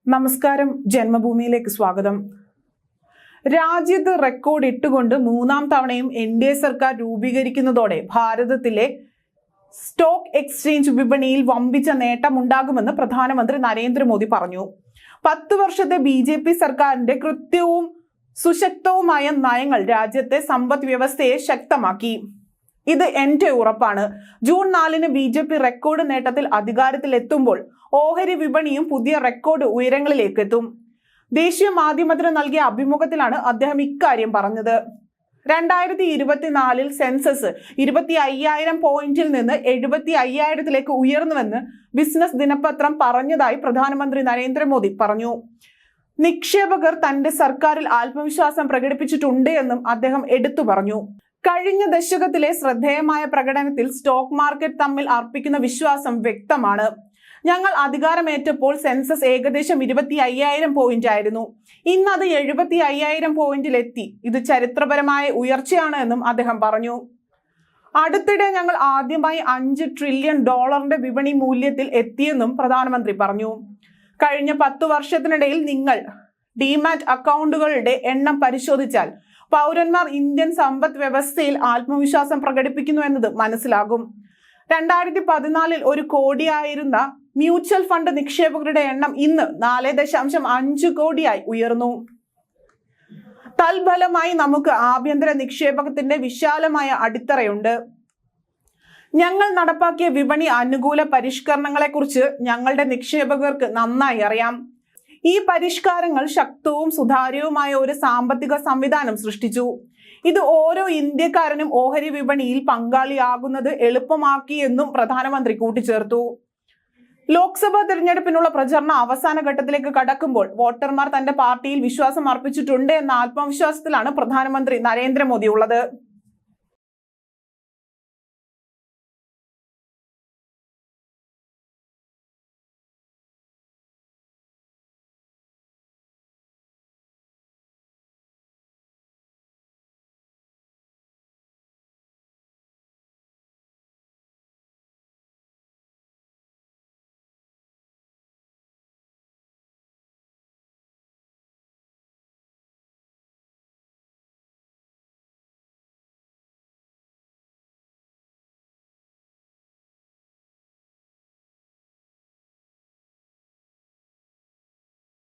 നമസ്കാരം, ജന്മഭൂമിയിലേക്ക് സ്വാഗതം. രാജ്യത്ത് റെക്കോർഡ് ഇട്ടുകൊണ്ട് മൂന്നാം തവണയും NDA സർക്കാർ രൂപീകരിക്കുന്നതോടെ ഭാരതത്തിലെ സ്റ്റോക്ക് എക്സ്ചേഞ്ച് വിപണിയിൽ വമ്പിച്ച നേട്ടമുണ്ടാകുമെന്ന് പ്രധാനമന്ത്രി നരേന്ദ്രമോദി പറഞ്ഞു. 10 വർഷത്തെ BJP സർക്കാരിന്റെ കൃത്യവും സുശക്തവുമായ നയങ്ങൾ രാജ്യത്തെ സമ്പദ് വ്യവസ്ഥയെ ശക്തമാക്കി. ഇത് എന്റെ ഉറപ്പാണ്. ജൂൺ 4-ന് BJP റെക്കോർഡ് നേട്ടത്തിൽ അധികാരത്തിൽ എത്തുമ്പോൾ ഓഹരി വിപണിയും പുതിയ റെക്കോർഡ് ഉയരങ്ങളിലേക്ക് എത്തും. ദേശീയ മാധ്യമത്തിന് നൽകിയ അഭിമുഖത്തിലാണ് അദ്ദേഹം ഇക്കാര്യം പറഞ്ഞത്. 2024-ൽ സെൻസസ് 25,000 പോയിന്റിൽ നിന്ന് 75,000-ലേക്ക് ഉയർന്നുവെന്ന് ബിസിനസ് ദിനപത്രം പറഞ്ഞതായി പ്രധാനമന്ത്രി നരേന്ദ്രമോദി പറഞ്ഞു. നിക്ഷേപകർ തന്റെ സർക്കാരിൽ ആത്മവിശ്വാസം പ്രകടിപ്പിച്ചിട്ടുണ്ട് എന്നും അദ്ദേഹം എടുത്തു പറഞ്ഞു. കഴിഞ്ഞ ദശകത്തിലെ ശ്രദ്ധേയമായ പ്രകടനത്തിൽ സ്റ്റോക്ക് മാർക്കറ്റ് തമ്മിൽ അർപ്പിക്കുന്ന വിശ്വാസം വ്യക്തമാണ്. ഞങ്ങൾ അധികാരമേറ്റപ്പോൾ സെൻസസ് ഏകദേശം 25,000 പോയിന്റ് ആയിരുന്നു. ഇന്നത് 75,000 പോയിന്റിലെത്തി. ഇത് ചരിത്രപരമായ ഉയർച്ചയാണ് എന്നും അദ്ദേഹം പറഞ്ഞു. അടുത്തിടെ ഞങ്ങൾ ആദ്യമായി $5 ട്രില്യൺ വിപണി മൂല്യത്തിൽ എത്തിയെന്നും പ്രധാനമന്ത്രി പറഞ്ഞു. കഴിഞ്ഞ 10 വർഷത്തിനിടയിൽ നിങ്ങൾ ഡിമാറ്റ് അക്കൗണ്ടുകളുടെ എണ്ണം പരിശോധിച്ചാൽ പൗരന്മാർ ഇന്ത്യൻ സമ്പദ് വ്യവസ്ഥയിൽ ആത്മവിശ്വാസം പ്രകടിപ്പിക്കുന്നു എന്നത് മനസ്സിലാകും. 2014-ൽ 1 കോടിയായിരുന്ന മ്യൂച്വൽ ഫണ്ട് നിക്ഷേപകരുടെ എണ്ണം ഇന്ന് 4.5 കോടിയായി ഉയർന്നു. തൽഫലമായി നമുക്ക് ആഭ്യന്തര നിക്ഷേപകത്തിന്റെ വിശാലമായ അടിത്തറയുണ്ട്. ഞങ്ങൾ നടപ്പാക്കിയ വിപണി അനുകൂല പരിഷ്കരണങ്ങളെക്കുറിച്ച് ഞങ്ങളുടെ നിക്ഷേപകർക്ക് നന്നായി അറിയാം. ഈ പരിഷ്കാരങ്ങൾ ശക്തവും സുതാര്യവുമായ ഒരു സാമ്പത്തിക സംവിധാനം സൃഷ്ടിച്ചു. ഇത് ഓരോ ഇന്ത്യക്കാരനും ഓഹരി വിപണിയിൽ പങ്കാളിയാകുന്നത് എളുപ്പമാക്കിയെന്നും പ്രധാനമന്ത്രി കൂട്ടിച്ചേർത്തു. ലോക്സഭാ തിരഞ്ഞെടുപ്പിനുള്ള പ്രചരണ അവസാന ഘട്ടത്തിലേക്ക് കടക്കുമ്പോൾ വോട്ടർമാർ തന്റെ പാർട്ടിയിൽ വിശ്വാസം അർപ്പിച്ചിട്ടുണ്ട് എന്ന ആത്മവിശ്വാസത്തിലാണ് പ്രധാനമന്ത്രി നരേന്ദ്രമോദി ഉള്ളത്.